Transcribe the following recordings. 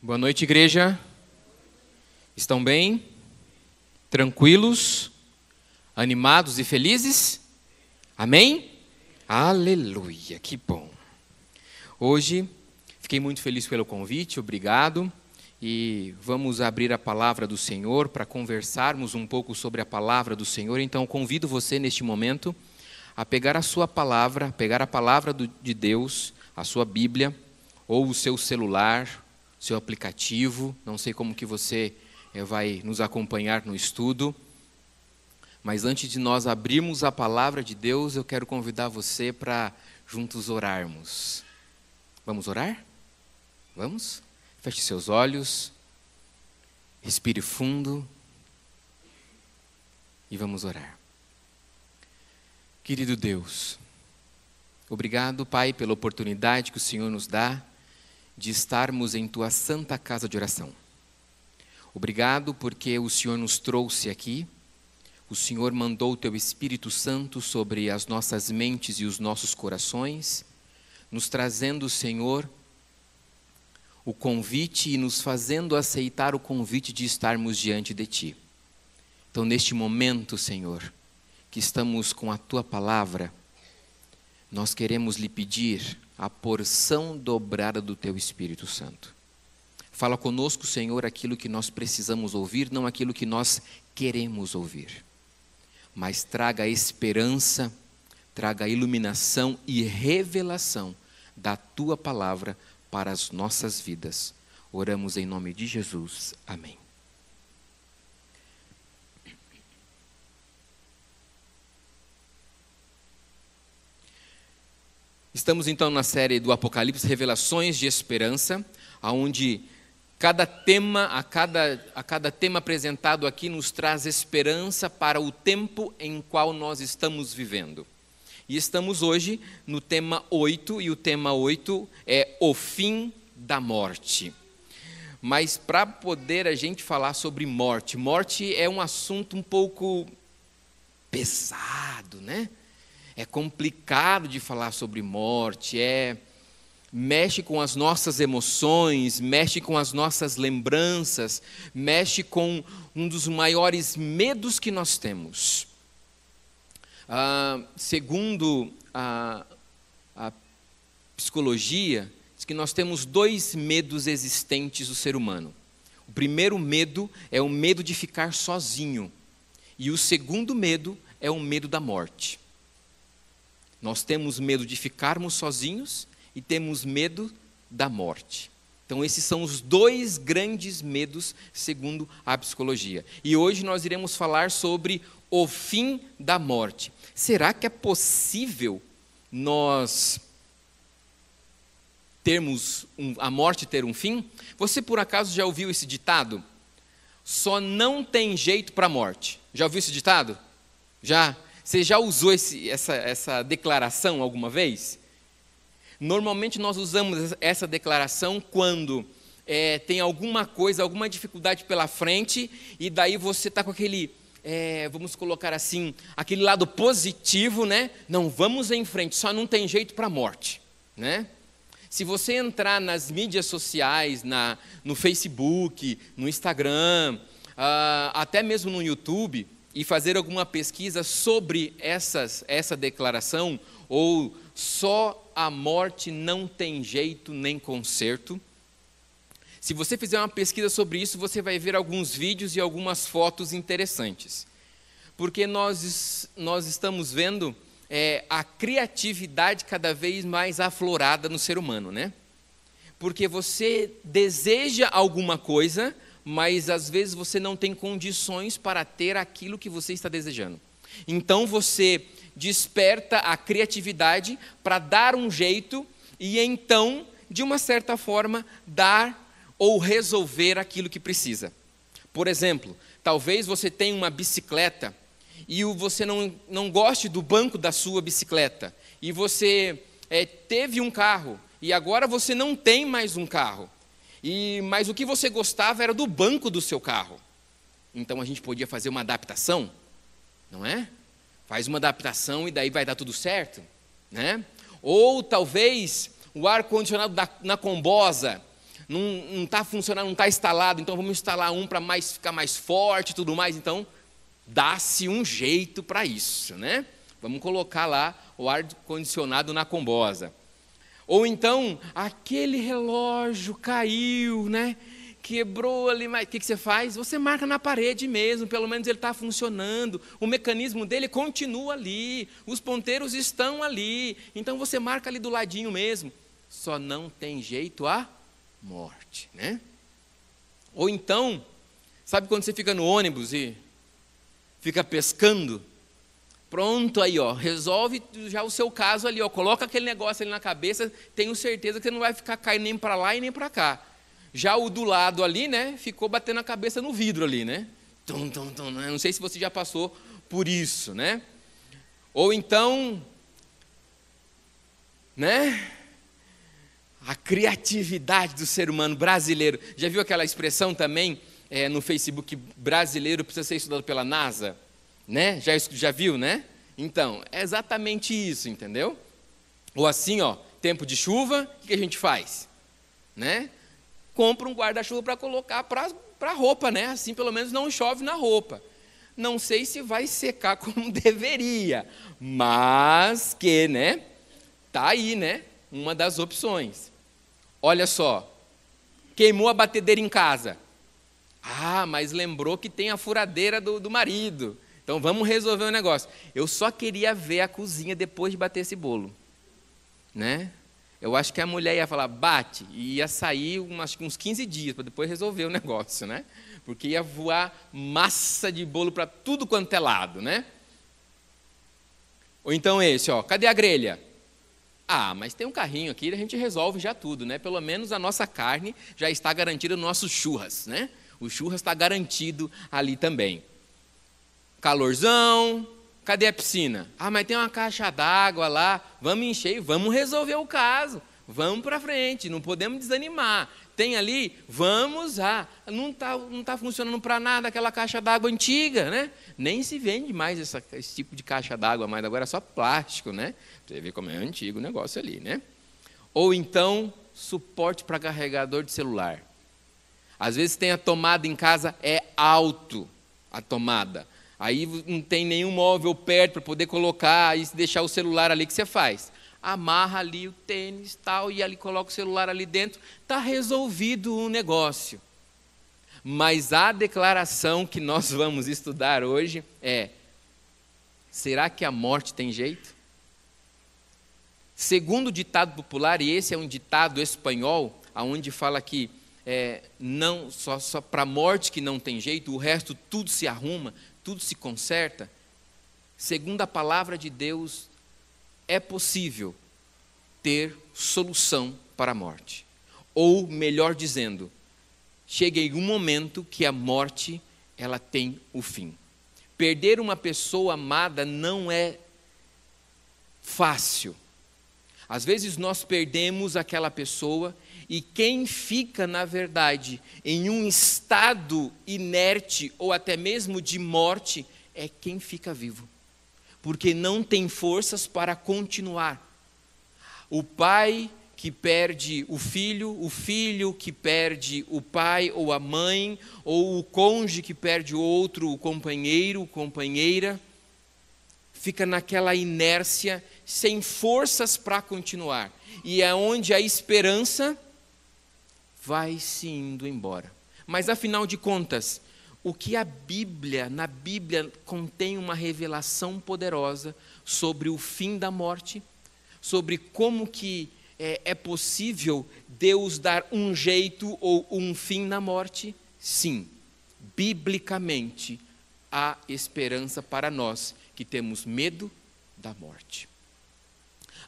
Boa noite, igreja. Estão bem? Tranquilos? Animados e felizes? Amém? Aleluia, que bom. Hoje, fiquei muito feliz pelo convite, obrigado. E vamos abrir a palavra do Senhor para conversarmos um pouco sobre a palavra do Senhor. Então, convido você neste momento a pegar a sua palavra, pegar a palavra de Deus, a sua Bíblia, ou o seu celular, seu aplicativo, não sei como que você vai nos acompanhar no estudo, mas antes de nós abrirmos a palavra de Deus, eu quero convidar você para juntos orarmos. Vamos orar? Vamos? Feche seus olhos, respire fundo e vamos orar. Querido Deus, obrigado, Pai, pela oportunidade que o Senhor nos dá de estarmos em Tua santa casa de oração. Obrigado porque o Senhor nos trouxe aqui, o Senhor mandou o Teu Espírito Santo sobre as nossas mentes e os nossos corações, nos trazendo, Senhor, o convite e nos fazendo aceitar o convite de estarmos diante de Ti. Então, neste momento, Senhor, que estamos com a Tua palavra, nós queremos lhe pedir a porção dobrada do Teu Espírito Santo. Fala conosco, Senhor, aquilo que nós precisamos ouvir, não aquilo que nós queremos ouvir. Mas traga a esperança, traga a iluminação e revelação da Tua palavra para as nossas vidas. Oramos em nome de Jesus. Amém. Estamos então na série do Apocalipse, Revelações de Esperança, onde a cada tema apresentado aqui nos traz esperança para o tempo em qual nós estamos vivendo. E estamos hoje no tema 8, e o tema 8 é o fim da morte. Mas para poder a gente falar sobre morte é um assunto um pouco pesado, né? É complicado de falar sobre morte, mexe com as nossas emoções, mexe com as nossas lembranças, mexe com um dos maiores medos que nós temos. Segundo a psicologia, diz que nós temos dois medos existentes do ser humano. O primeiro medo é o medo de ficar sozinho, e o segundo medo é o medo da morte. Nós temos medo de ficarmos sozinhos e temos medo da morte. Então, esses são os dois grandes medos, segundo a psicologia. E hoje nós iremos falar sobre o fim da morte. Será que é possível nós termos a morte ter um fim? Você, por acaso, já ouviu esse ditado? Só não tem jeito para a morte. Já ouviu esse ditado? Já? Você já usou essa declaração alguma vez? Normalmente nós usamos essa declaração quando tem alguma coisa, alguma dificuldade pela frente, e daí você está com aquele, vamos colocar assim, aquele lado positivo, né? Não, vamos em frente, só não tem jeito para a morte, né? Se você entrar nas mídias sociais, no Facebook, no Instagram, até mesmo no YouTube, e fazer alguma pesquisa sobre essa declaração, ou só a morte não tem jeito nem conserto. Se você fizer uma pesquisa sobre isso, você vai ver alguns vídeos e algumas fotos interessantes. Porque nós estamos vendo a criatividade cada vez mais aflorada no ser humano, né? Porque você deseja alguma coisa, mas às vezes você não tem condições para ter aquilo que você está desejando. Então você desperta a criatividade para dar um jeito e então, de uma certa forma, dar ou resolver aquilo que precisa. Por exemplo, talvez você tenha uma bicicleta e você não goste do banco da sua bicicleta, e você teve um carro e agora você não tem mais um carro. Mas o que você gostava era do banco do seu carro. Então a gente podia fazer uma adaptação, não é? Faz uma adaptação e daí vai dar tudo certo, né? Ou talvez o ar-condicionado na combosa não está funcionando, não está instalado, então vamos instalar um para ficar mais forte e tudo mais. Então, dá-se um jeito para isso, né? Vamos colocar lá o ar-condicionado na combosa. Ou então, aquele relógio caiu, né? Quebrou ali, mas o que você faz? Você marca na parede mesmo, pelo menos ele está funcionando, o mecanismo dele continua ali, os ponteiros estão ali, então você marca ali do ladinho mesmo. Só não tem jeito a morte, né? Ou então, sabe quando você fica no ônibus e fica pescando? Pronto, aí, ó, resolve já o seu caso ali, ó, coloca aquele negócio ali na cabeça, tenho certeza que você não vai ficar caindo nem para lá e nem para cá. Já o do lado ali, né, ficou batendo a cabeça no vidro ali, né? Tum, tum, tum, né? Não sei se você já passou por isso, né? Ou então, né? A criatividade do ser humano brasileiro. Já viu aquela expressão também no Facebook, brasileiro precisa ser estudado pela NASA? Né? Já viu, né? Então, é exatamente isso, entendeu? Ou assim, ó, tempo de chuva, o que a gente faz? Né? Compra um guarda-chuva para colocar para a roupa, né? Assim pelo menos não chove na roupa. Não sei se vai secar como deveria, mas que, né? Tá aí, né? Uma das opções. Olha só, queimou a batedeira em casa. Ah, mas lembrou que tem a furadeira do marido. Então vamos resolver o negócio. Eu só queria ver a cozinha depois de bater esse bolo, né? Eu acho que a mulher ia falar, bate, e ia sair uns 15 dias para depois resolver o negócio, né? Porque ia voar massa de bolo para tudo quanto é lado, né? Ou então esse, ó, cadê a grelha? Ah, mas tem um carrinho aqui, a gente resolve já tudo, né? Pelo menos a nossa carne já está garantida no nosso churras, né? O churras está garantido ali também. Calorzão, cadê a piscina? Ah, mas tem uma caixa d'água lá, vamos encher e vamos resolver o caso. Vamos para frente, não podemos desanimar. Tem ali, vamos lá. Não tá funcionando para nada aquela caixa d'água antiga, né? Nem se vende mais esse tipo de caixa d'água, mas agora é só plástico, né? Você vê como é antigo o negócio ali, né? Ou então, suporte para carregador de celular. Às vezes tem a tomada em casa, é alto a tomada. Aí não tem nenhum móvel perto para poder colocar e deixar o celular ali, que você faz? Amarra ali o tênis tal, e ali coloca o celular ali dentro, está resolvido o negócio. Mas a declaração que nós vamos estudar hoje é: será que a morte tem jeito? Segundo o ditado popular, e esse é um ditado espanhol, onde fala que não só para a morte que não tem jeito, o resto tudo se arruma, tudo se conserta. Segundo a palavra de Deus, é possível ter solução para a morte. Ou, melhor dizendo, chega em um momento que a morte, ela tem o fim. Perder uma pessoa amada não é fácil. Às vezes nós perdemos aquela pessoa e quem fica, na verdade, em um estado inerte ou até mesmo de morte é quem fica vivo, porque não tem forças para continuar. O pai que perde o filho que perde o pai ou a mãe, ou o cônjuge que perde o outro, o companheiro, companheira, fica naquela inércia, sem forças para continuar. E é onde a esperança vai se indo embora. Mas afinal de contas, o que na Bíblia contém uma revelação poderosa sobre o fim da morte, sobre como que é possível Deus dar um jeito ou um fim na morte? Sim, biblicamente há esperança para nós que temos medo da morte.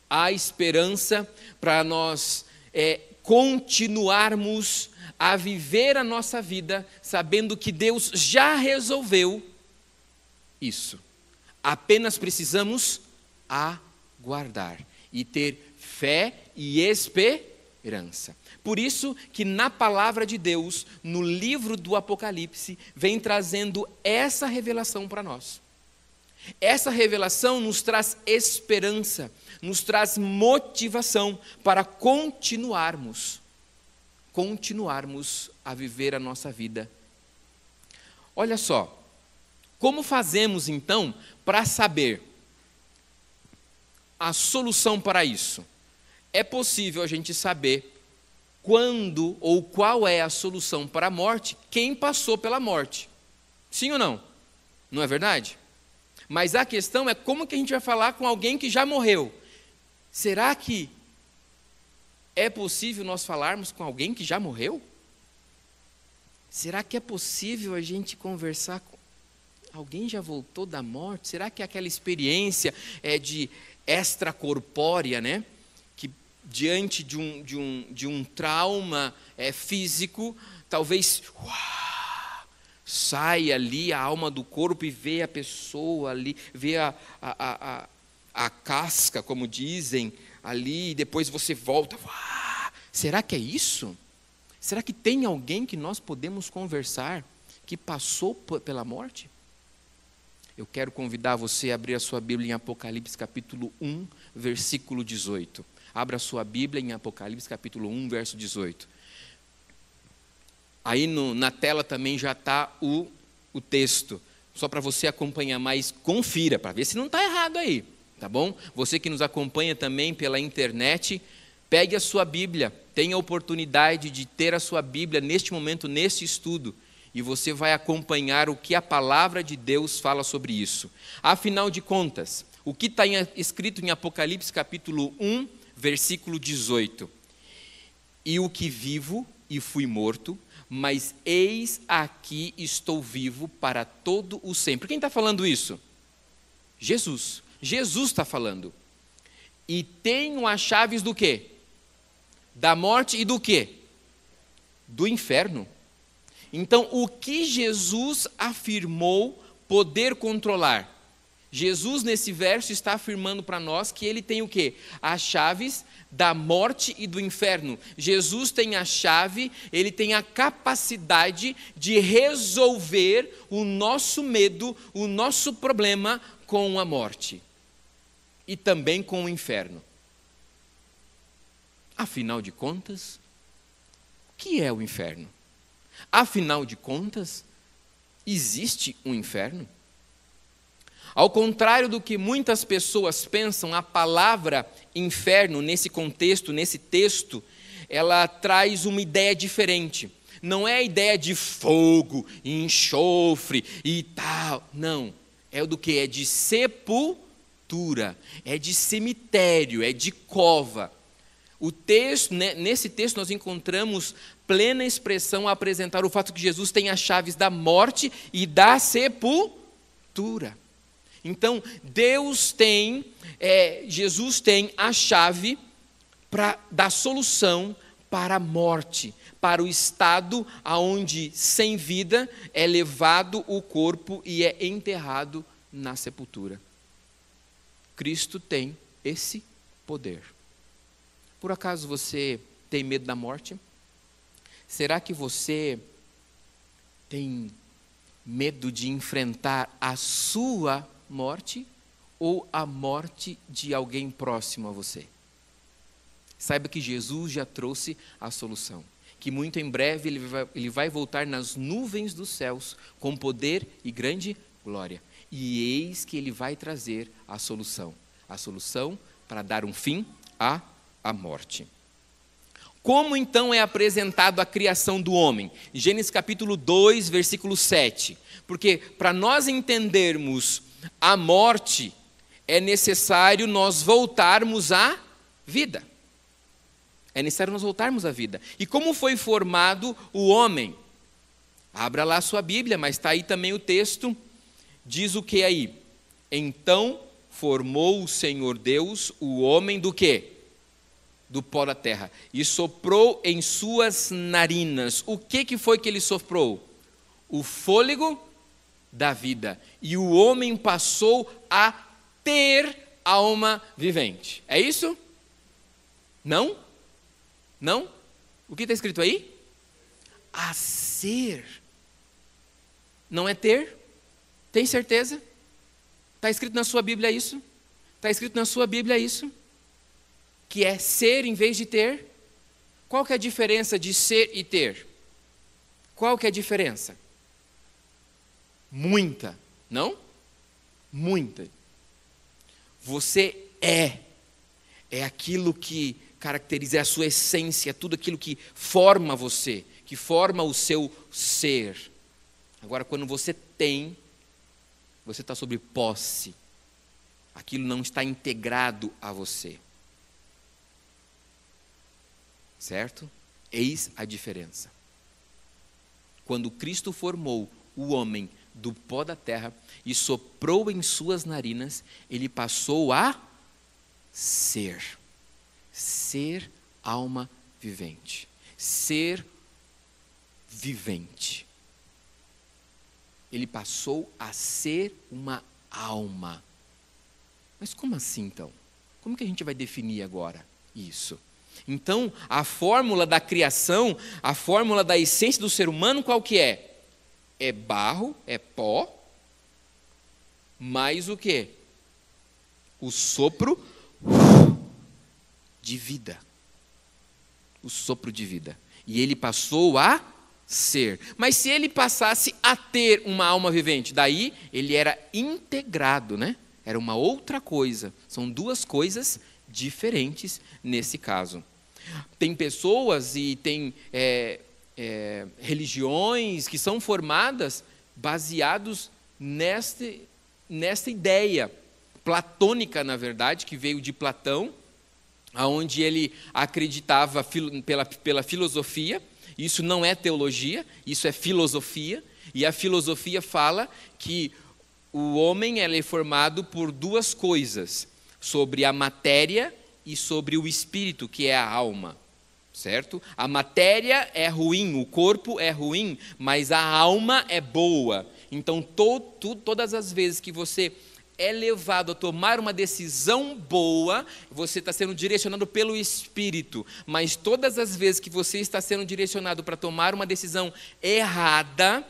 Há esperança para nós continuarmos a viver a nossa vida sabendo que Deus já resolveu isso. Apenas precisamos aguardar e ter fé e esperança. Por isso que na palavra de Deus, no livro do Apocalipse, vem trazendo essa revelação para nós. Essa revelação nos traz esperança, nos traz motivação para continuarmos. continuarmos a viver a nossa vida. Olha só, como fazemos então para saber a solução para isso? É possível a gente saber quando ou qual é a solução para a morte, quem passou pela morte. Sim ou não? Não é verdade? Mas a questão é como que a gente vai falar com alguém que já morreu. Será que é possível nós falarmos com alguém que já morreu? Será que é possível a gente conversar com alguém que já voltou da morte? Será que aquela experiência é de extracorpórea, né? Que diante de um trauma físico, talvez sai ali a alma do corpo e vê a pessoa ali, vê a casca, como dizem, ali, e depois você volta. Será que é isso? Será que tem alguém que nós podemos conversar que passou pela morte? Eu quero convidar você a abrir a sua Bíblia em Apocalipse capítulo 1, versículo 18. Abra a sua Bíblia em Apocalipse capítulo 1, verso 18. Aí na tela também já está o texto, só para você acompanhar, mas confira, para ver se não está errado aí, tá bom? Você que nos acompanha também pela internet, pegue a sua Bíblia, tenha a oportunidade de ter a sua Bíblia neste momento, neste estudo, e você vai acompanhar o que a palavra de Deus fala sobre isso. Afinal de contas, o que está escrito em Apocalipse capítulo 1, versículo 18? E o que vivo e fui morto, mas eis aqui estou vivo para todo o sempre. Quem está falando isso? Jesus. Jesus está falando. E tenho as chaves do quê? Da morte e do quê? Do inferno. Então, o que Jesus afirmou poder controlar? Jesus, nesse verso, está afirmando para nós que ele tem o quê? As chaves da morte e do inferno. Jesus tem a chave, ele tem a capacidade de resolver o nosso medo, o nosso problema com a morte. E também com o inferno. Afinal de contas, o que é o inferno? Afinal de contas, existe um inferno? Ao contrário do que muitas pessoas pensam, a palavra inferno, nesse contexto, nesse texto, ela traz uma ideia diferente. Não é a ideia de fogo, enxofre e tal. Não. É do que? É de sepultura, é de cemitério, é de cova. O texto, nesse texto nós encontramos plena expressão a apresentar o fato que Jesus tem as chaves da morte e da sepultura. Então, Jesus tem a chave da solução para a morte, para o estado onde, sem vida, é levado o corpo e é enterrado na sepultura. Cristo tem esse poder. Por acaso você tem medo da morte? Será que você tem medo de enfrentar a sua morte ou a morte de alguém próximo a você? Saiba que Jesus já trouxe a solução, que muito em breve ele vai voltar nas nuvens dos céus com poder e grande glória. E eis que ele vai trazer a solução para dar um fim à morte. Como então é apresentado a criação do homem? Gênesis capítulo 2, versículo 7. Porque para nós entendermos a morte, é necessário nós voltarmos à vida. É necessário nós voltarmos à vida. E como foi formado o homem? Abra lá a sua Bíblia, mas está aí também o texto. Diz o que aí? Então formou o Senhor Deus o homem do quê? Do pó da terra. E soprou em suas narinas. O que foi que ele soprou? O fôlego da vida. E o homem passou a ter alma vivente. É isso? Não? Não? O que está escrito aí? A ser. Não é ter? Tem certeza? Está escrito na sua Bíblia isso? Está escrito na sua Bíblia isso? Que é ser em vez de ter? Qual que é a diferença de ser e ter? Qual que é a diferença? Muita, não? Muita. Você é aquilo que caracteriza a sua essência, é tudo aquilo que forma você, que forma o seu ser. Agora, quando você tem, você está sob posse. Aquilo não está integrado a você. Certo? Eis a diferença. Quando Cristo formou o homem do pó da terra e soprou em suas narinas, ele passou a ser. Ser alma vivente. Ser vivente. Ele passou a ser uma alma. Mas como assim, então? Como que a gente vai definir agora isso? Então, a fórmula da criação, a fórmula da essência do ser humano, qual que é? É barro, é pó, mais o quê? O sopro de vida. O sopro de vida. E ele passou a ser. Mas se ele passasse a ter uma alma vivente, daí ele era integrado, né? Era uma outra coisa. São duas coisas diferentes nesse caso. Tem pessoas e tem religiões que são formadas baseados nesta ideia platônica, na verdade, que veio de Platão, onde ele acreditava pela filosofia. Isso não é teologia, isso é filosofia, e a filosofia fala que o homem é formado por duas coisas, sobre a matéria e sobre o espírito, que é a alma, certo? A matéria é ruim, o corpo é ruim, mas a alma é boa. Então, todas as vezes que você é levado a tomar uma decisão boa, você está sendo direcionado pelo Espírito. Mas todas as vezes que você está sendo direcionado para tomar uma decisão errada,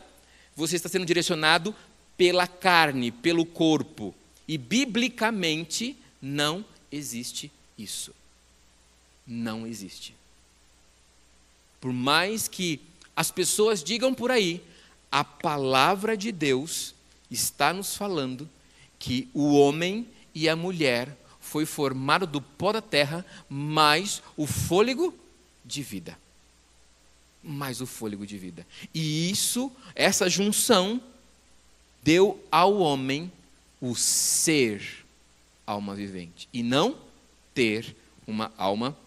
você está sendo direcionado pela carne, pelo corpo. E biblicamente não existe isso. Não existe. Por mais que as pessoas digam por aí, a palavra de Deus está nos falando que o homem e a mulher foi formado do pó da terra, mais o fôlego de vida. Mais o fôlego de vida. E essa junção, deu ao homem o ser alma vivente, e não ter uma alma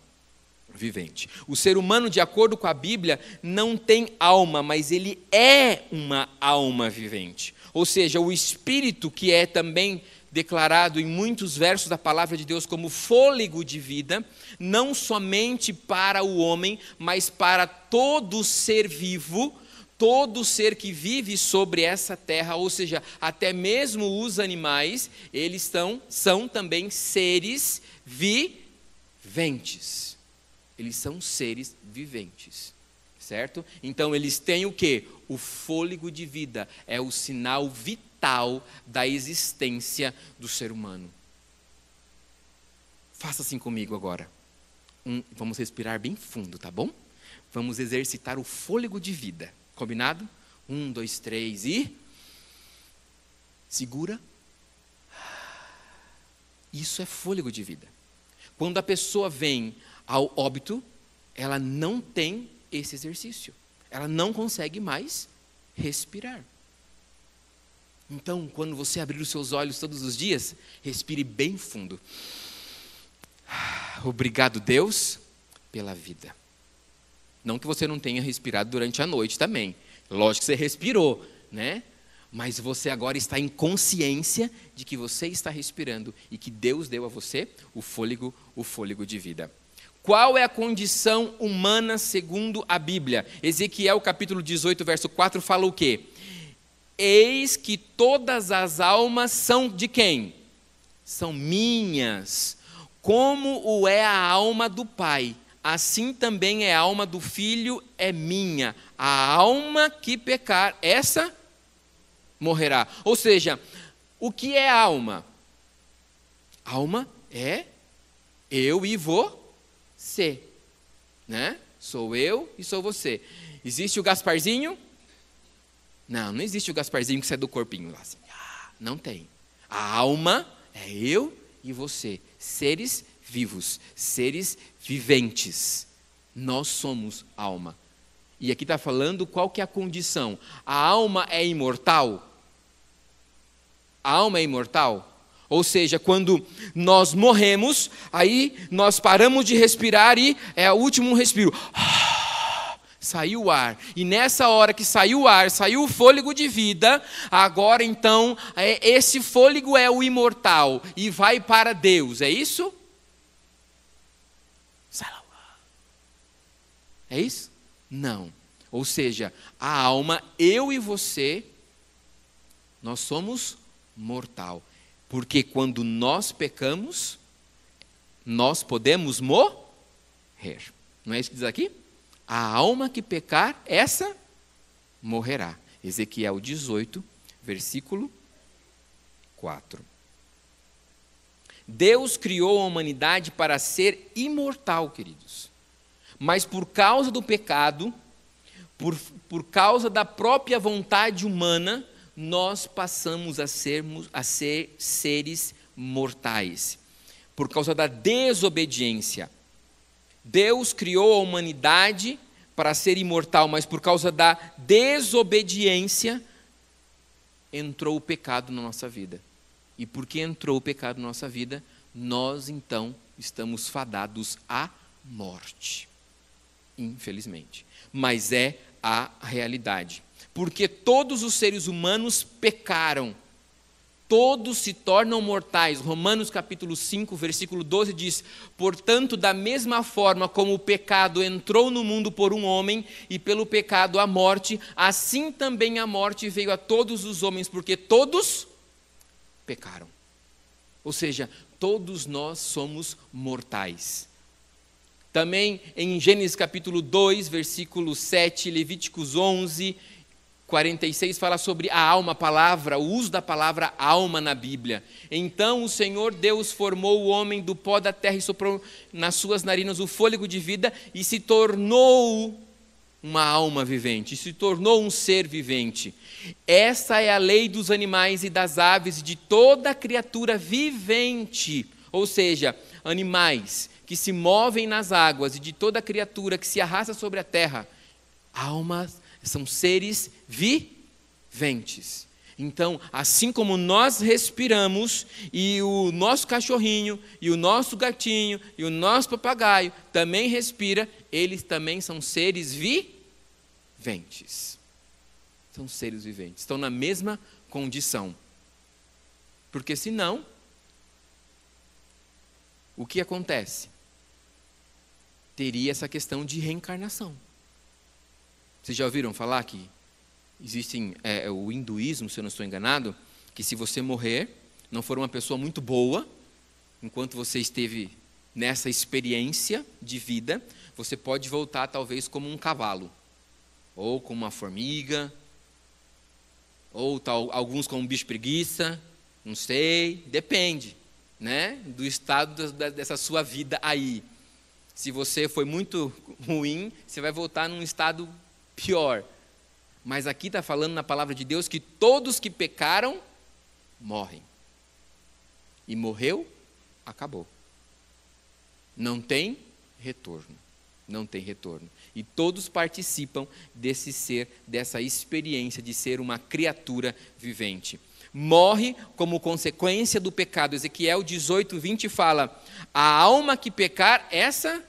vivente. O ser humano, de acordo com a Bíblia, não tem alma, mas ele é uma alma vivente. Ou seja, o Espírito, que é também declarado em muitos versos da palavra de Deus como fôlego de vida, não somente para o homem, mas para todo ser vivo, todo ser que vive sobre essa terra, ou seja, até mesmo os animais, eles são também seres viventes. Eles são seres viventes, certo? Então eles têm o quê? O fôlego de vida, é o sinal vital da existência do ser humano. Faça assim comigo agora. Vamos respirar bem fundo, tá bom? Vamos exercitar o fôlego de vida. Combinado? 1, 2, 3 e... Segura. Isso é fôlego de vida. Quando a pessoa vem ao óbito, ela não tem esse exercício. Ela não consegue mais respirar. Então, quando você abrir os seus olhos todos os dias, respire bem fundo. Obrigado, Deus, pela vida. Não que você não tenha respirado durante a noite também. Lógico que você respirou, né? Mas você agora está em consciência de que você está respirando e que Deus deu a você o fôlego de vida. Qual é a condição humana segundo a Bíblia? Ezequiel capítulo 18, verso 4 fala o quê? Eis que todas as almas são de quem? São minhas. Como o é a alma do Pai, assim também é a alma do Filho, é minha. A alma que pecar, essa morrerá. Ou seja, o que é alma? Alma é eu e você, né? Sou eu e sou você. Existe o Gasparzinho? Não existe o Gasparzinho que sai do corpinho lá. Assim. Não tem. A alma é eu e você, seres vivos, seres viventes. Nós somos alma. E aqui está falando qual que é a condição. A alma é imortal? A alma é imortal? Ou seja, quando nós morremos, aí nós paramos de respirar e é o último respiro. Saiu o ar. E nessa hora que saiu o ar, saiu o fôlego de vida, agora então, esse fôlego é o imortal e vai para Deus. É isso? É isso? Não. Ou seja, a alma, eu e você, nós somos mortal. Porque quando nós pecamos, nós podemos morrer. Não é isso que diz aqui? A alma que pecar, essa morrerá. Ezequiel 18, versículo 4. Deus criou a humanidade para ser imortal, queridos. Mas por causa do pecado, por causa da própria vontade humana, nós passamos a ser seres mortais. Por causa da desobediência. Deus criou a humanidade para ser imortal, mas por causa da desobediência, entrou o pecado na nossa vida. E porque entrou o pecado na nossa vida, nós então estamos fadados à morte. Infelizmente. Mas é a realidade. Porque todos os seres humanos pecaram. Todos se tornam mortais. Romanos capítulo 5, versículo 12 diz: portanto, da mesma forma como o pecado entrou no mundo por um homem, e pelo pecado a morte, assim também a morte veio a todos os homens, porque todos pecaram. Ou seja, todos nós somos mortais. Também em Gênesis capítulo 2, versículo 7, Levíticos 11, 46 fala sobre a alma, a palavra, o uso da palavra alma na Bíblia. Então o Senhor Deus formou o homem do pó da terra e soprou nas suas narinas o fôlego de vida e se tornou uma alma vivente, se tornou um ser vivente. Essa é a lei dos animais e das aves e de toda criatura vivente, ou seja, animais que se movem nas águas e de toda criatura que se arrasta sobre a terra. Almas são seres viventes. Então, assim como nós respiramos, e o nosso cachorrinho, e o nosso gatinho, e o nosso papagaio também respira, eles também são seres viventes. São seres viventes, estão na mesma condição. Porque senão, o que acontece? Teria essa questão de reencarnação. Vocês já ouviram falar que existem, o hinduísmo, se eu não estou enganado, que se você morrer, não for uma pessoa muito boa, enquanto você esteve nessa experiência de vida, você pode voltar talvez como um cavalo, ou como uma formiga, ou alguns como um bicho preguiça, não sei, depende, né, do estado dessa sua vida aí. Se você foi muito ruim, você vai voltar num estado pior. Mas aqui está falando na palavra de Deus que todos que pecaram, morrem. E morreu, acabou. Não tem retorno. Não tem retorno. E todos participam desse ser, dessa experiência de ser uma criatura vivente. Morre como consequência do pecado. Ezequiel 18, 20 fala: a alma que pecar, essa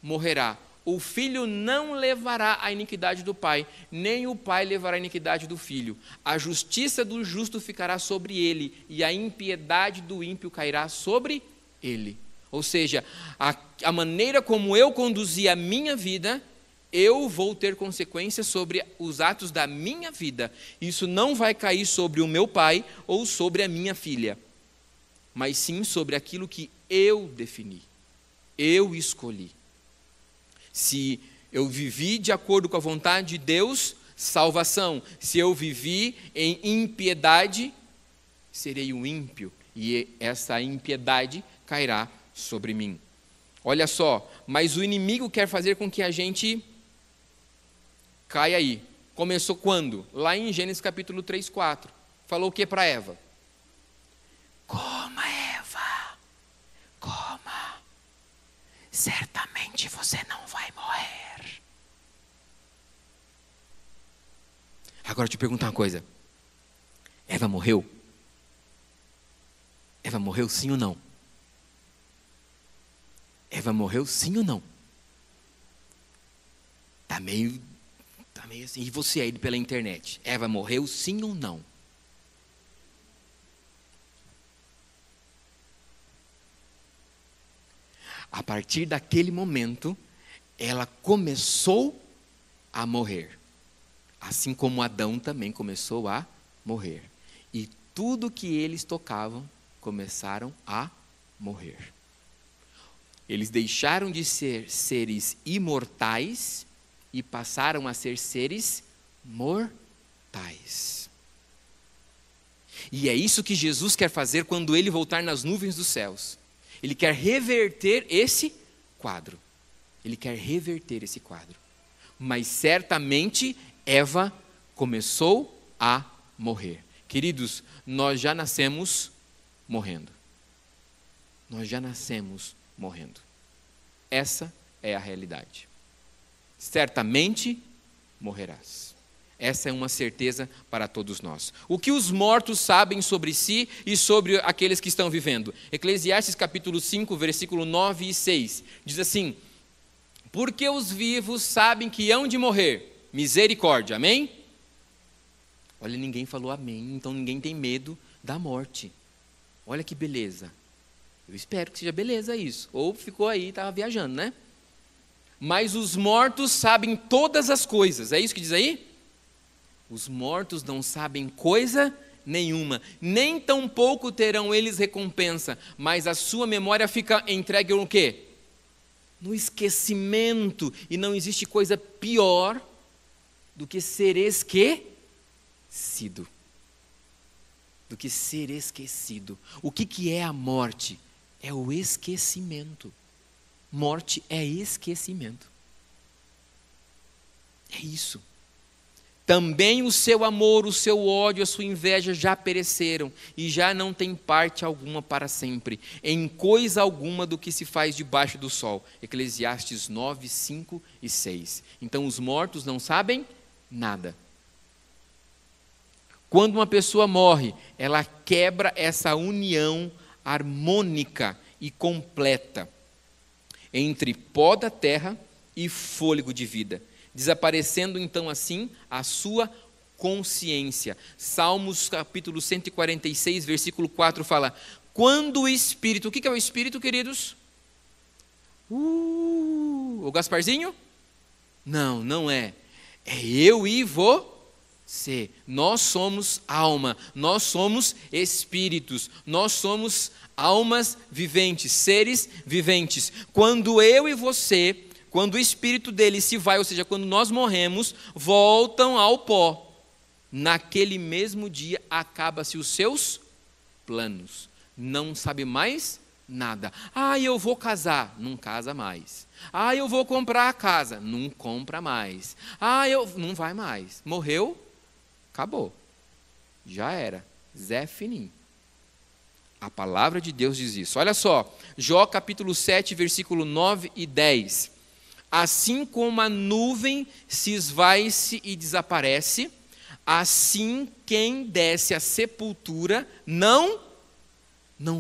morrerá. O filho não levará a iniquidade do pai, nem o pai levará a iniquidade do filho. A justiça do justo ficará sobre ele, e a impiedade do ímpio cairá sobre ele. Ou seja, a maneira como eu conduzi a minha vida, eu vou ter consequências sobre os atos da minha vida. Isso não vai cair sobre o meu pai ou sobre a minha filha, mas sim sobre aquilo que eu defini, eu escolhi. Se eu vivi de acordo com a vontade de Deus, salvação. Se eu vivi em impiedade, serei um ímpio, e essa impiedade cairá sobre mim. Olha só, mas o inimigo quer fazer com que a gente caia aí. Começou quando? Lá em Gênesis capítulo 3, 4. Falou o que para Eva? Coma, Eva, coma. Certamente você não vai morrer. Agora eu te pergunto uma coisa. Eva morreu? Eva morreu sim ou não? Eva morreu sim ou não? Tá meio assim. E você aí pela internet? Eva morreu sim ou não? A partir daquele momento, ela começou a morrer. Assim como Adão também começou a morrer. E tudo que eles tocavam começaram a morrer. Eles deixaram de ser seres imortais e passaram a ser seres mortais. E é isso que Jesus quer fazer quando ele voltar nas nuvens dos céus. Ele quer reverter esse quadro. Ele quer reverter esse quadro. Mas certamente Eva começou a morrer. Queridos, nós já nascemos morrendo. Nós já nascemos morrendo. Essa é a realidade. Certamente morrerás. Essa é uma certeza para todos nós. O que os mortos sabem sobre si e sobre aqueles que estão vivendo? Eclesiastes capítulo 5, versículo 9 e 6. Diz assim: porque os vivos sabem que hão de morrer. Misericórdia, amém? Olha, ninguém falou amém, então ninguém tem medo da morte. Olha que beleza. Eu espero que seja beleza isso. Ou ficou aí, estava viajando, né? Mas os mortos sabem todas as coisas. É isso que diz aí? Os mortos não sabem coisa nenhuma, nem tampouco terão eles recompensa, mas a sua memória fica entregue no quê? No esquecimento. E não existe coisa pior do que ser esquecido. Do que ser esquecido. O que é a morte? É o esquecimento. Morte é esquecimento. É isso. Também o seu amor, o seu ódio, a sua inveja já pereceram e já não tem parte alguma para sempre, em coisa alguma do que se faz debaixo do sol. Eclesiastes 9, 5 e 6. Então os mortos não sabem nada. Quando uma pessoa morre, ela quebra essa união harmônica e completa entre pó da terra e fôlego de vida, desaparecendo então assim a sua consciência. Salmos capítulo 146, versículo 4 fala: quando o Espírito, o que é o Espírito, queridos? O Gasparzinho? Não, não é. É eu e você. Nós somos alma, nós somos espíritos, nós somos almas viventes, seres viventes. Quando eu e você, quando o espírito dele se vai, ou seja, quando nós morremos, voltam ao pó. Naquele mesmo dia acaba-se os seus planos. Não sabe mais nada. Ah, eu vou casar. Não casa mais. Ah, eu vou comprar a casa. Não compra mais. Ah, não vai mais. Morreu, acabou. Já era. Zé Fininho. A palavra de Deus diz isso. Olha só, Jó capítulo 7, versículo 9 e 10. Assim como a nuvem se esvai-se e desaparece, assim quem desce à sepultura não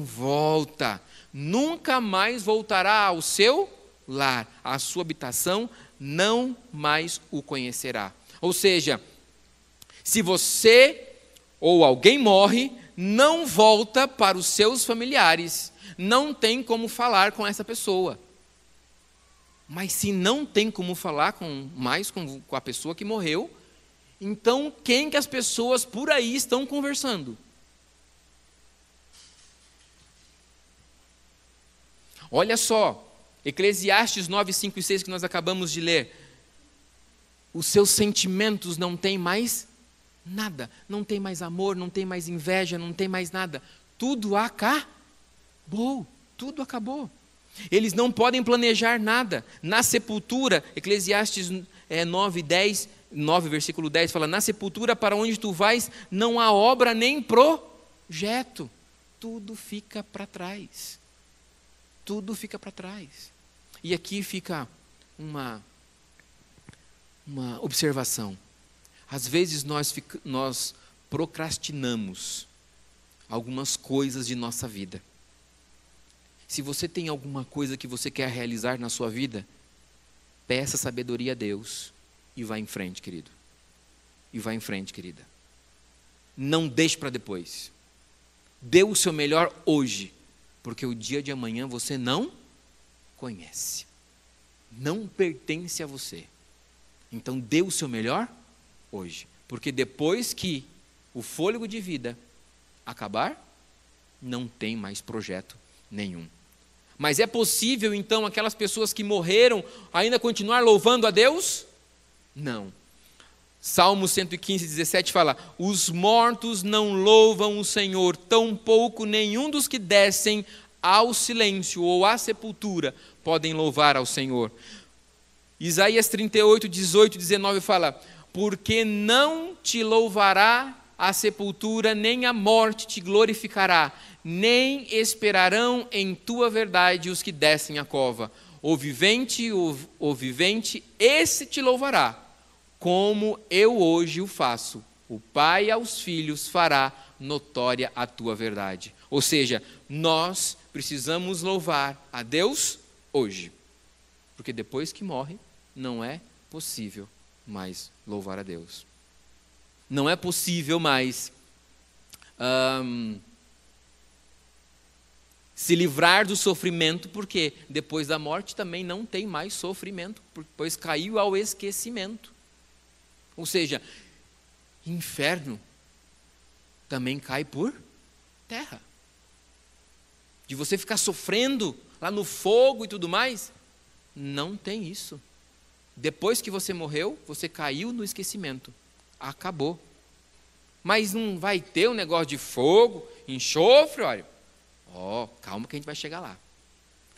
volta, nunca mais voltará ao seu lar, a sua habitação não mais o conhecerá. Ou seja, se você ou alguém morre, não volta para os seus familiares, não tem como falar com essa pessoa. Mas se não tem como falar mais com a pessoa que morreu, então quem que as pessoas por aí estão conversando? Olha só, Eclesiastes 9, 5 e 6 que nós acabamos de ler. Os seus sentimentos não têm mais nada, não tem mais amor, não tem mais inveja, não tem mais nada. Tudo acabou, tudo acabou. Eles não podem planejar nada. Na sepultura, Eclesiastes 9, versículo 10, fala: na sepultura para onde tu vais, não há obra nem projeto. Tudo fica para trás. Tudo fica para trás. E aqui fica uma observação. Às vezes nós procrastinamos algumas coisas de nossa vida. Se você tem alguma coisa que você quer realizar na sua vida, peça sabedoria a Deus e vá em frente, querido. E vá em frente, querida. Não deixe para depois. Dê o seu melhor hoje, porque o dia de amanhã você não conhece. Não pertence a você. Então dê o seu melhor hoje, porque depois que o fôlego de vida acabar, não tem mais projeto nenhum. Mas é possível então aquelas pessoas que morreram ainda continuar louvando a Deus? Não. Salmo 115, 17 fala: os mortos não louvam o Senhor, tampouco nenhum dos que descem ao silêncio ou à sepultura podem louvar ao Senhor. Isaías 38, 18, 19 fala: porque não te louvará a sepultura, nem a morte te glorificará, nem esperarão em tua verdade os que descem à cova. O vivente, esse te louvará, como eu hoje o faço. O Pai aos filhos fará notória a tua verdade. Ou seja, nós precisamos louvar a Deus hoje, porque depois que morre, não é possível mais louvar a Deus. Não é possível mais se livrar do sofrimento, porque depois da morte também não tem mais sofrimento, pois caiu ao esquecimento. Ou seja, inferno também cai por terra. De você ficar sofrendo lá no fogo e tudo mais, não tem isso. Depois que você morreu, você caiu no esquecimento. Acabou. Mas não vai ter um negócio de fogo, enxofre, olha. Calma que a gente vai chegar lá.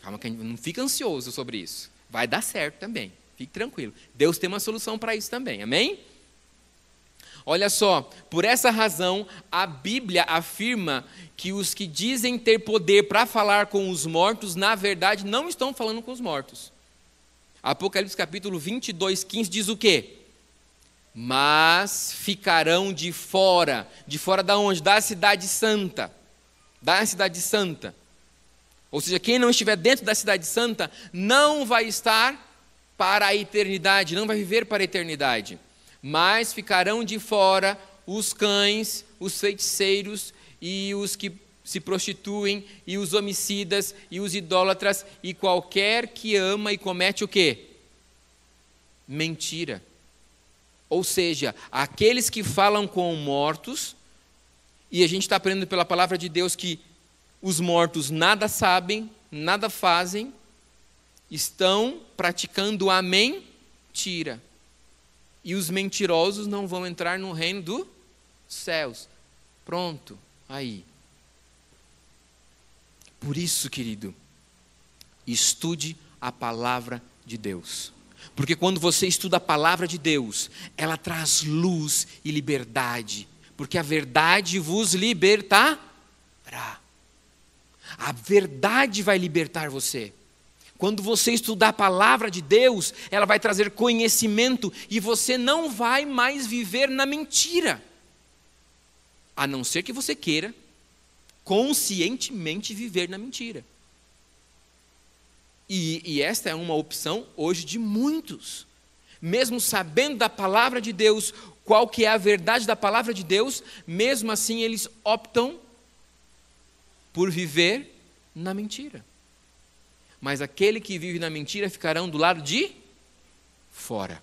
Calma que a gente não fica ansioso sobre isso. Vai dar certo também. Fique tranquilo. Deus tem uma solução para isso também. Amém? Olha só, por essa razão, a Bíblia afirma que os que dizem ter poder para falar com os mortos, na verdade, não estão falando com os mortos. Apocalipse capítulo 22, 15 diz o quê? Mas ficarão de fora da onde? Da cidade santa. Da cidade santa. Ou seja, quem não estiver dentro da cidade santa não vai estar para a eternidade, não vai viver para a eternidade. Mas ficarão de fora os cães, os feiticeiros e os que se prostituem, e os homicidas, e os idólatras, e qualquer que ama e comete o quê? Mentira. Ou seja, aqueles que falam com mortos, e a gente está aprendendo pela palavra de Deus que os mortos nada sabem, nada fazem, estão praticando a mentira. E os mentirosos não vão entrar no reino dos céus. Pronto, aí. Por isso, querido, estude a palavra de Deus. Porque quando você estuda a palavra de Deus, ela traz luz e liberdade. Porque a verdade vos libertará. A verdade vai libertar você. Quando você estudar a palavra de Deus, ela vai trazer conhecimento e você não vai mais viver na mentira. A não ser que você queira conscientemente viver na mentira. E esta é uma opção hoje de muitos. Mesmo sabendo da palavra de Deus, qual que é a verdade da palavra de Deus, mesmo assim eles optam por viver na mentira. Mas aquele que vive na mentira ficarão do lado de fora.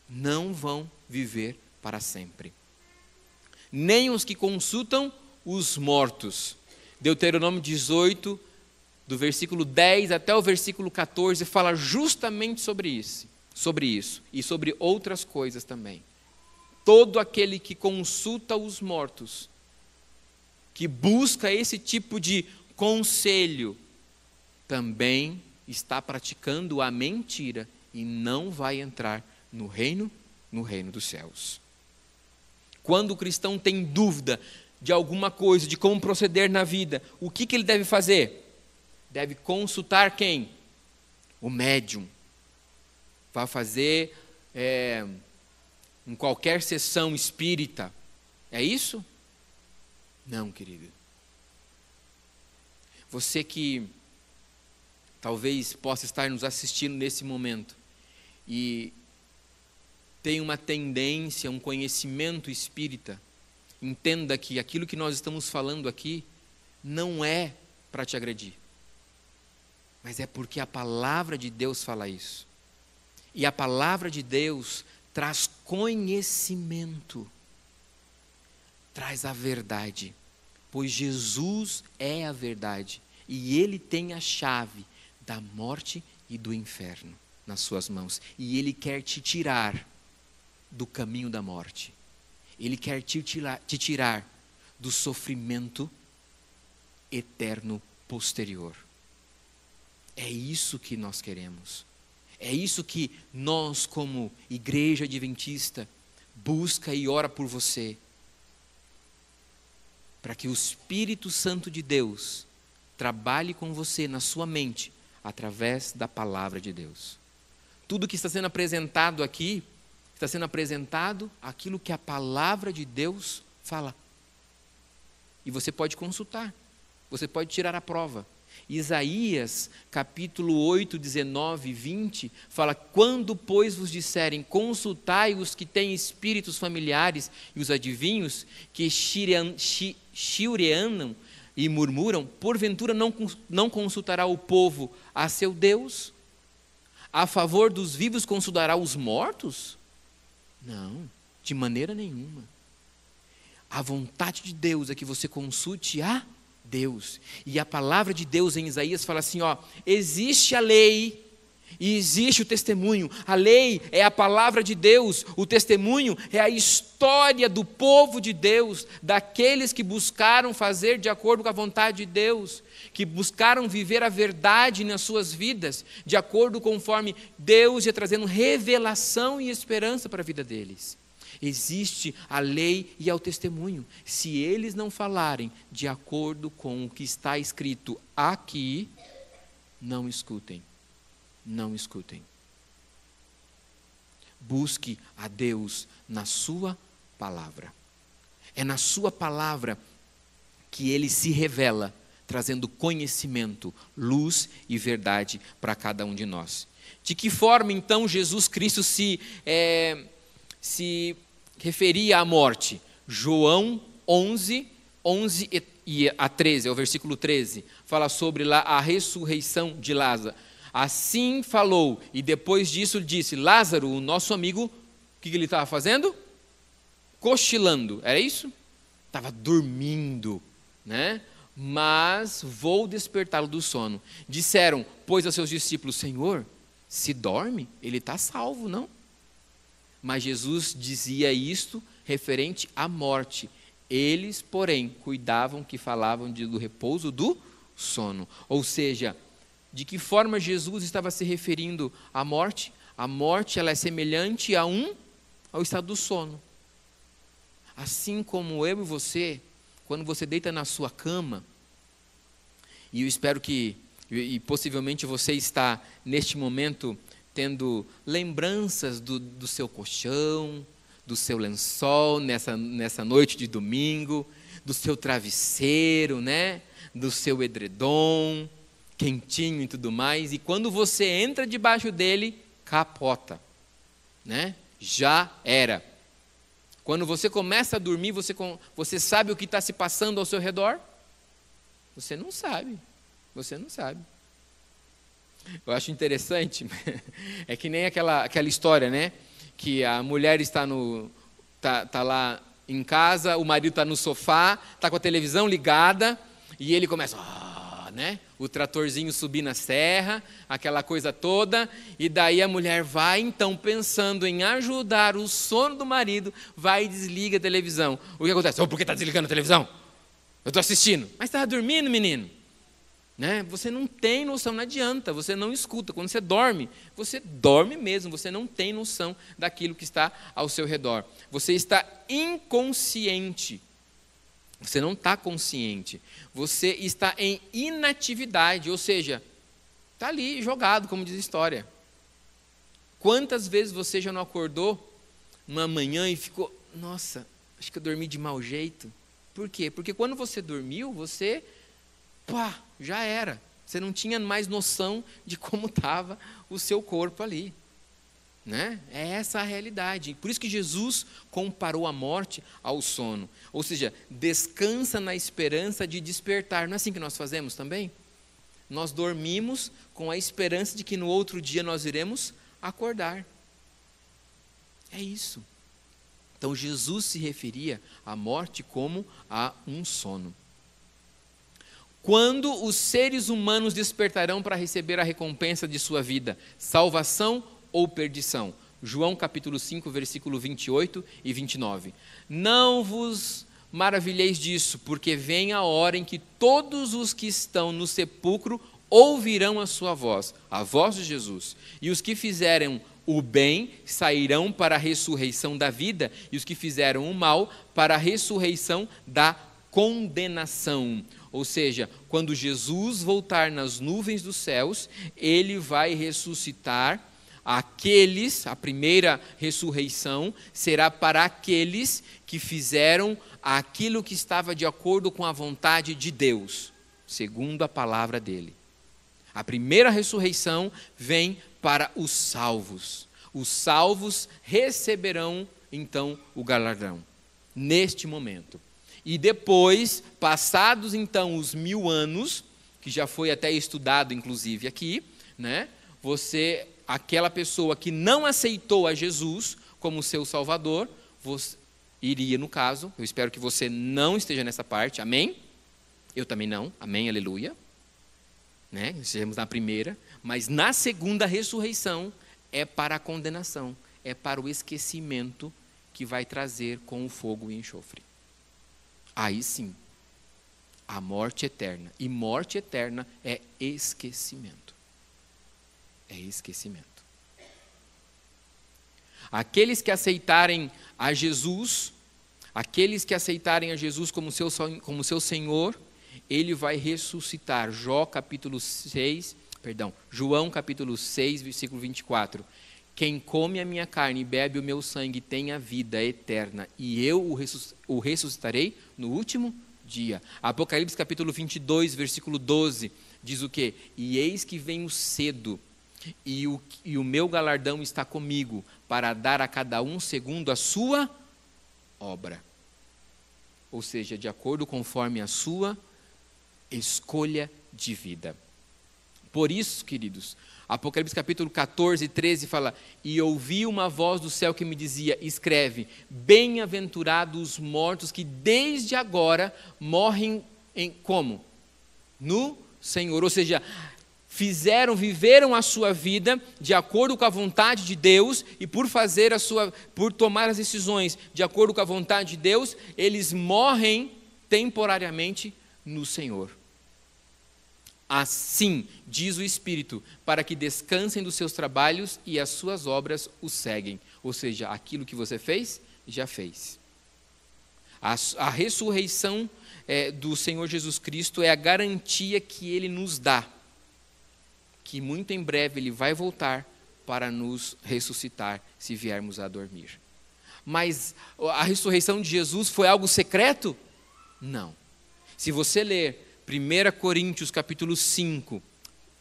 Não vão viver para sempre. Nem os que consultam os mortos. Deuteronômio 18, do versículo 10 até o versículo 14, fala justamente sobre isso e sobre outras coisas também. Todo aquele que consulta os mortos, que busca esse tipo de conselho, também está praticando a mentira e não vai entrar no reino dos céus. Quando o cristão tem dúvida de alguma coisa, de como proceder na vida, o que ele deve fazer? Deve consultar quem? O médium. Vai fazer em qualquer sessão espírita. É isso? Não, querido. Você que talvez possa estar nos assistindo nesse momento e tem uma tendência, um conhecimento espírita, entenda que aquilo que nós estamos falando aqui não é para te agredir, mas é porque a palavra de Deus fala isso. E a palavra de Deus traz conhecimento, traz a verdade, pois Jesus é a verdade e Ele tem a chave da morte e do inferno nas suas mãos. E Ele quer te tirar do caminho da morte. Ele quer te tirar do sofrimento eterno posterior. É isso que nós queremos. É isso que nós, como Igreja Adventista, busca e ora por você. Para que o Espírito Santo de Deus trabalhe com você na sua mente, através da palavra de Deus. Tudo que está sendo apresentado aqui, está sendo apresentado aquilo que a palavra de Deus fala. E você pode consultar, você pode tirar a prova. Isaías, capítulo 8, 19 e 20, fala: quando, pois, vos disserem, consultai os que têm espíritos familiares e os adivinhos, que chiureanam e murmuram, porventura não consultará o povo a seu Deus? A favor dos vivos consultará os mortos? Não, de maneira nenhuma. A vontade de Deus é que você consulte a Deus. E a palavra de Deus em Isaías fala assim, existe a lei e existe o testemunho. A lei é a palavra de Deus, o testemunho é a história do povo de Deus, daqueles que buscaram fazer de acordo com a vontade de Deus, que buscaram viver a verdade nas suas vidas, de acordo conforme Deus ia trazendo revelação e esperança para a vida deles. Existe a lei e ao testemunho. Se eles não falarem de acordo com o que está escrito aqui, não escutem. Não escutem. Busque a Deus na sua palavra. É na sua palavra que Ele se revela, trazendo conhecimento, luz e verdade para cada um de nós. De que forma, então, Jesus Cristo se referia à morte? João 11 e a 13, é o versículo 13, fala sobre lá a ressurreição de Lázaro. Assim falou, e depois disso disse: Lázaro, o nosso amigo, o que ele estava fazendo? Cochilando, era isso? Estava dormindo, né? Mas vou despertá-lo do sono. Disseram, pois, aos seus discípulos: Senhor, se dorme, ele está salvo, não? Mas Jesus dizia isto referente à morte. Eles, porém, cuidavam que falavam do repouso do sono. Ou seja, de que forma Jesus estava se referindo à morte? A morte, ela é semelhante ao estado do sono. Assim como eu e você, quando você deita na sua cama, e eu espero que, e possivelmente você está neste momento tendo lembranças do seu colchão, do seu lençol nessa noite de domingo, do seu travesseiro, né? Do seu edredom, quentinho e tudo mais, e quando você entra debaixo dele, capota, né? Já era. Quando você começa a dormir, você sabe o que está se passando ao seu redor? Você não sabe. Eu acho interessante, é que nem aquela história, né? Que a mulher está lá em casa, o marido está no sofá, está com a televisão ligada, e ele começa, né? O tratorzinho subir na serra, aquela coisa toda, e daí a mulher vai, então, pensando em ajudar o sono do marido, vai e desliga a televisão. O que acontece? Por que está desligando a televisão? Eu estou assistindo. Mas estava dormindo, menino. Né? Você não tem noção, não adianta, você não escuta. Quando você dorme mesmo, você não tem noção daquilo que está ao seu redor. Você está inconsciente. Você não está consciente. Você está em inatividade, ou seja, está ali jogado, como diz a história. Quantas vezes você já não acordou numa manhã e ficou, nossa, acho que eu dormi de mau jeito? Por quê? Porque quando você dormiu, você... já era. Você não tinha mais noção de como estava o seu corpo ali. Né? É essa a realidade. Por isso que Jesus comparou a morte ao sono. Ou seja, descansa na esperança de despertar. Não é assim que nós fazemos também? Nós dormimos com a esperança de que no outro dia nós iremos acordar. É isso. Então Jesus se referia à morte como a um sono. Quando os seres humanos despertarão para receber a recompensa de sua vida, salvação ou perdição? João capítulo 5, versículo 28 e 29. Não vos maravilheis disso, porque vem a hora em que todos os que estão no sepulcro ouvirão a sua voz, a voz de Jesus. E os que fizeram o bem sairão para a ressurreição da vida, e os que fizeram o mal para a ressurreição da condenação. Ou seja, quando Jesus voltar nas nuvens dos céus, ele vai ressuscitar aqueles, a primeira ressurreição será para aqueles que fizeram aquilo que estava de acordo com a vontade de Deus, segundo a palavra dele. A primeira ressurreição vem para os salvos. Os salvos receberão, então, o galardão, neste momento. E depois, passados então os 1000 anos, que já foi até estudado inclusive aqui, né? Aquela pessoa que não aceitou a Jesus como seu Salvador, iria no caso, eu espero que você não esteja nessa parte, amém? Eu também não, amém, aleluia. Né? Estejamos na primeira, mas na segunda ressurreição é para a condenação, é para o esquecimento que vai trazer com o fogo e enxofre. Aí sim, a morte eterna. E morte eterna é esquecimento. É esquecimento. Aqueles que aceitarem a Jesus, como seu Senhor, ele vai ressuscitar. João capítulo 6, versículo 24. Quem come a minha carne e bebe o meu sangue tem a vida eterna, e eu o ressuscitarei no último dia. Apocalipse capítulo 22, versículo 12, diz o quê? E eis que venho cedo, e o meu galardão está comigo, para dar a cada um segundo a sua obra. Ou seja, de acordo conforme a sua escolha de vida. Por isso, queridos, Apocalipse capítulo 14, 13 fala: e ouvi uma voz do céu que me dizia, escreve, bem-aventurados os mortos que desde agora morrem como? No Senhor. Ou seja, viveram a sua vida de acordo com a vontade de Deus, e por tomar as decisões de acordo com a vontade de Deus, eles morrem temporariamente no Senhor. Assim, diz o Espírito, para que descansem dos seus trabalhos e as suas obras os seguem. Ou seja, aquilo que você fez, já fez. A ressurreição do Senhor Jesus Cristo é a garantia que Ele nos dá, que muito em breve Ele vai voltar para nos ressuscitar, se viermos a dormir. Mas a ressurreição de Jesus foi algo secreto? Não. Se você ler 1 Coríntios capítulo 5,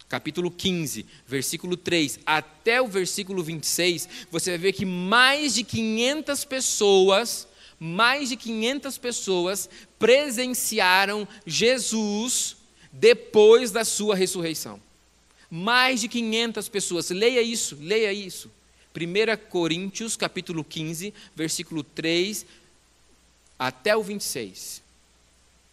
capítulo 15, versículo 3, até o versículo 26, você vai ver que mais de 500 pessoas presenciaram Jesus depois da sua ressurreição. Mais de 500 pessoas, leia isso. 1 Coríntios capítulo 15, versículo 3 até o 26.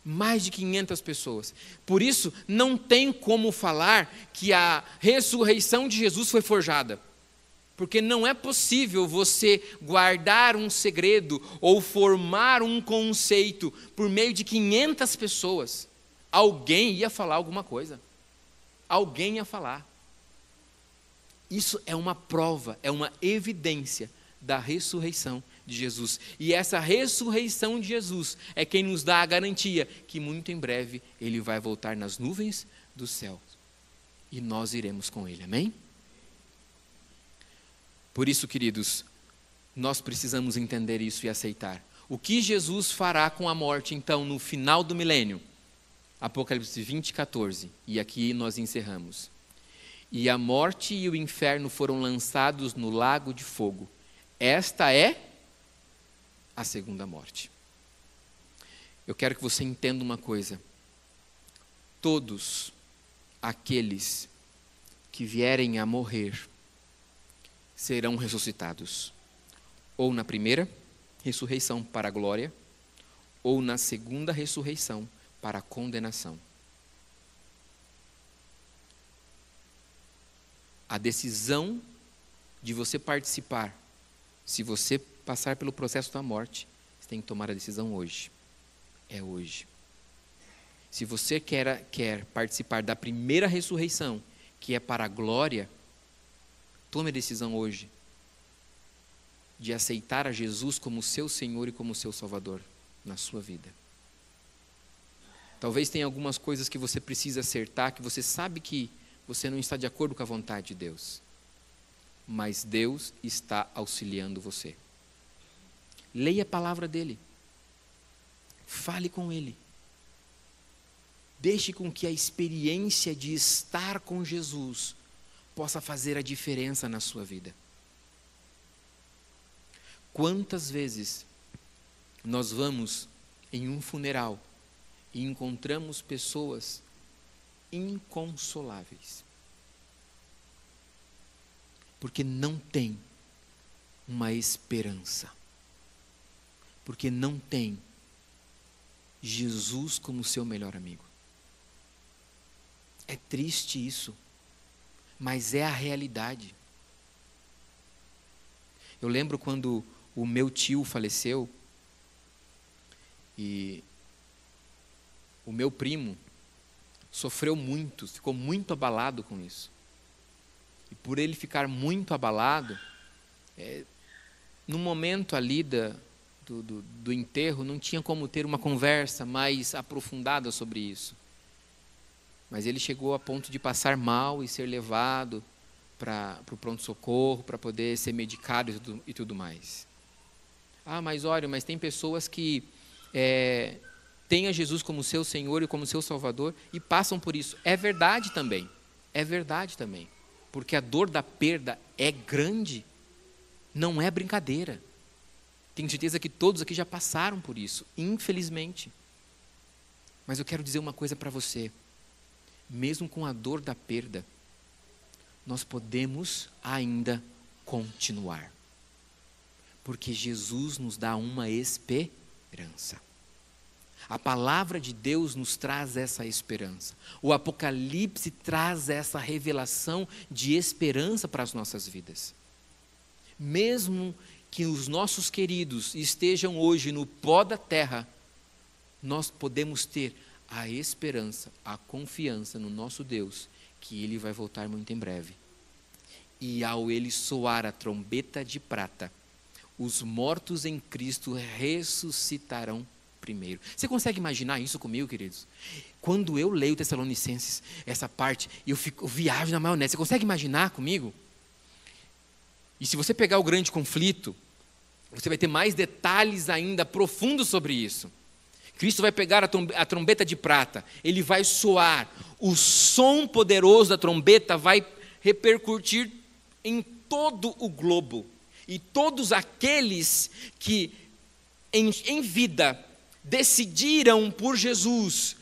Mais de 500 pessoas. Por isso, não tem como falar que a ressurreição de Jesus foi forjada. Porque não é possível você guardar um segredo ou formar um conceito por meio de 500 pessoas. Alguém ia falar alguma coisa. alguém ia falar. Isso é uma prova, é uma evidência da ressurreição de Jesus. E essa ressurreição de Jesus é quem nos dá a garantia que muito em breve Ele vai voltar nas nuvens do céu. E nós iremos com Ele, amém? Por isso, queridos, nós precisamos entender isso e aceitar. O que Jesus fará com a morte, então, no final do milênio? Apocalipse 20, 14. E aqui nós encerramos. E a morte e o inferno foram lançados no lago de fogo. Esta é a segunda morte. Eu quero que você entenda uma coisa. Todos aqueles que vierem a morrer serão ressuscitados. Ou na primeira ressurreição para a glória, ou na segunda ressurreição para a condenação. A decisão de você participar, se você passar pelo processo da morte, você tem que tomar a decisão hoje. É hoje. Se você quer participar da primeira ressurreição, que é para a glória, tome a decisão hoje de aceitar a Jesus como seu Senhor e como seu Salvador na sua vida. Talvez tenha algumas coisas que você precisa acertar, que você sabe que você não está de acordo com a vontade de Deus. Mas Deus está auxiliando você. Leia a palavra dEle. Fale com Ele. Deixe com que a experiência de estar com Jesus possa fazer a diferença na sua vida. Quantas vezes nós vamos em um funeral e encontramos pessoas inconsoláveis, porque não tem uma esperança, porque não tem Jesus como seu melhor amigo. É triste isso, mas é a realidade. Eu lembro quando o meu tio faleceu e o meu primo sofreu muito, ficou muito abalado com isso. E por ele ficar muito abalado, no momento ali do enterro, não tinha como ter uma conversa mais aprofundada sobre isso. Mas ele chegou a ponto de passar mal e ser levado para o pronto-socorro, para poder ser medicado e tudo mais. Ah, mas olha, mas tem pessoas que têm a Jesus como seu Senhor e como seu Salvador e passam por isso. É verdade também, porque a dor da perda é grande, não é brincadeira. Tenho certeza que todos aqui já passaram por isso, infelizmente. Mas eu quero dizer uma coisa para você, mesmo com a dor da perda, nós podemos ainda continuar. Porque Jesus nos dá uma esperança. A palavra de Deus nos traz essa esperança. O Apocalipse traz essa revelação de esperança para as nossas vidas. Mesmo que os nossos queridos estejam hoje no pó da terra, nós podemos ter a esperança, a confiança no nosso Deus, que Ele vai voltar muito em breve. E ao Ele soar a trombeta de prata, os mortos em Cristo ressuscitarão primeiro. Você consegue imaginar isso comigo, queridos? Quando eu leio Tessalonicenses, essa parte, eu viajo na maionese. Você consegue imaginar comigo? E se você pegar o grande conflito, você vai ter mais detalhes ainda profundos sobre isso. Cristo vai pegar a trombeta de prata, ele vai soar, o som poderoso da trombeta vai repercutir em todo o globo. E todos aqueles que em vida decidiram por Jesus,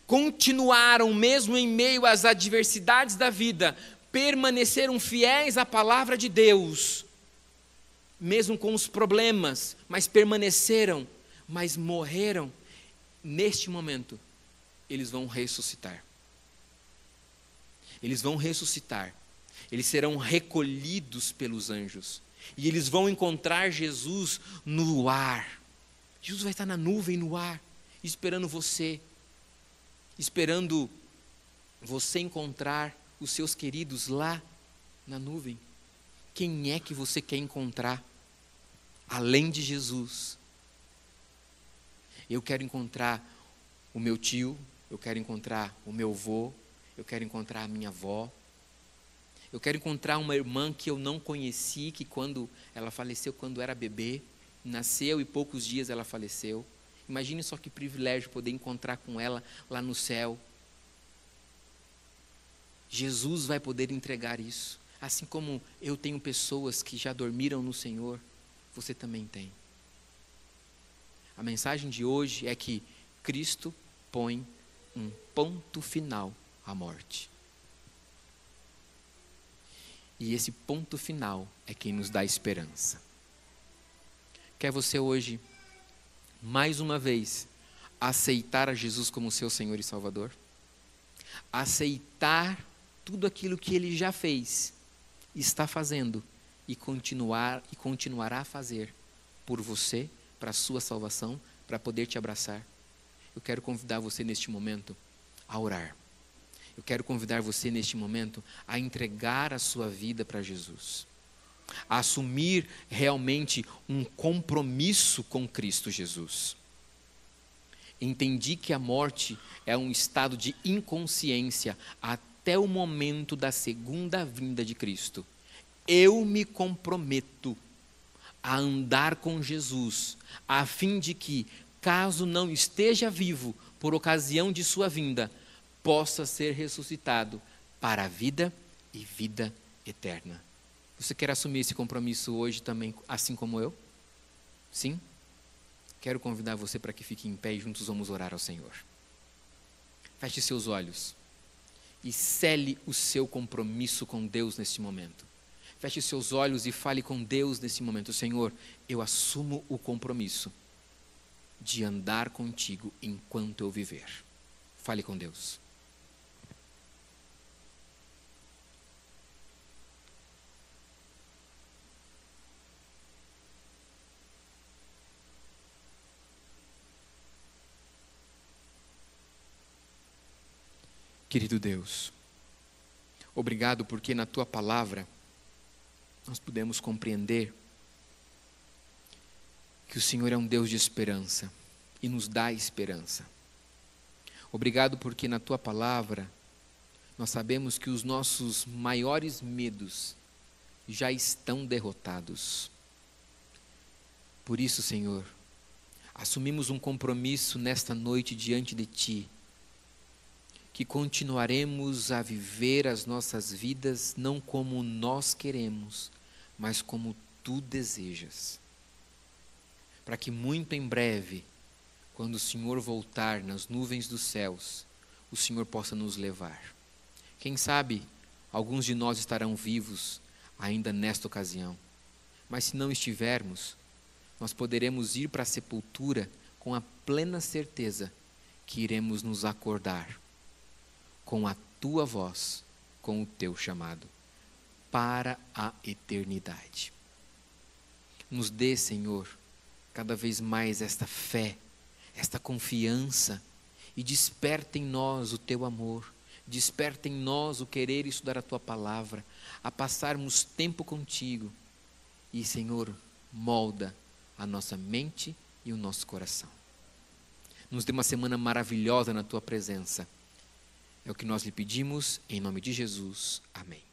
continuaram mesmo em meio às adversidades da vida, permaneceram fiéis à palavra de Deus, mesmo com os problemas, mas permaneceram, mas morreram. Neste momento, eles vão ressuscitar. Eles vão ressuscitar. Eles serão recolhidos pelos anjos. E eles vão encontrar Jesus no ar. Jesus vai estar na nuvem, no ar, esperando você. Esperando você encontrar os seus queridos lá na nuvem. Quem é que você quer encontrar? Além de Jesus. Eu quero encontrar o meu tio, eu quero encontrar o meu avô, eu quero encontrar a minha avó. Eu quero encontrar uma irmã que eu não conheci, que quando ela faleceu, quando era bebê, nasceu e poucos dias ela faleceu. Imagine só que privilégio poder encontrar com ela lá no céu. Jesus vai poder entregar isso. Assim como eu tenho pessoas que já dormiram no Senhor, você também tem. A mensagem de hoje é que Cristo põe um ponto final à morte. E esse ponto final é quem nos dá esperança. Quer você hoje, mais uma vez, aceitar a Jesus como seu Senhor e Salvador? Aceitar tudo aquilo que Ele já fez, está fazendo e continuará a fazer por você, para a sua salvação, para poder te abraçar. Eu quero convidar você neste momento a orar. Eu quero convidar você neste momento a entregar a sua vida para Jesus, a assumir realmente um compromisso com Cristo Jesus. Entendi que a morte é um estado de inconsciência até o momento da segunda vinda de Cristo. Eu me comprometo a andar com Jesus, a fim de que, caso não esteja vivo por ocasião de sua vinda, possa ser ressuscitado para a vida e vida eterna. Você quer assumir esse compromisso hoje também, assim como eu? Sim? Quero convidar você para que fique em pé e juntos vamos orar ao Senhor. Feche seus olhos e cele o seu compromisso com Deus neste momento. Feche seus olhos e fale com Deus nesse momento. Senhor, eu assumo o compromisso de andar contigo enquanto eu viver. Fale com Deus. Querido Deus, obrigado porque na Tua palavra nós podemos compreender que o Senhor é um Deus de esperança e nos dá esperança. Obrigado porque na Tua palavra nós sabemos que os nossos maiores medos já estão derrotados. Por isso, Senhor, assumimos um compromisso nesta noite diante de Ti, que continuaremos a viver as nossas vidas não como nós queremos, mas como Tu desejas. Para que muito em breve, quando o Senhor voltar nas nuvens dos céus, o Senhor possa nos levar. Quem sabe, alguns de nós estarão vivos ainda nesta ocasião. Mas se não estivermos, nós poderemos ir para a sepultura com a plena certeza que iremos nos acordar com a Tua voz, com o Teu chamado, para a eternidade. Nos dê, Senhor, cada vez mais esta fé, esta confiança, e desperta em nós o Teu amor, desperta em nós o querer estudar a Tua palavra, a passarmos tempo contigo, e, Senhor, molda a nossa mente e o nosso coração. Nos dê uma semana maravilhosa na Tua presença. É o que nós lhe pedimos, em nome de Jesus. Amém.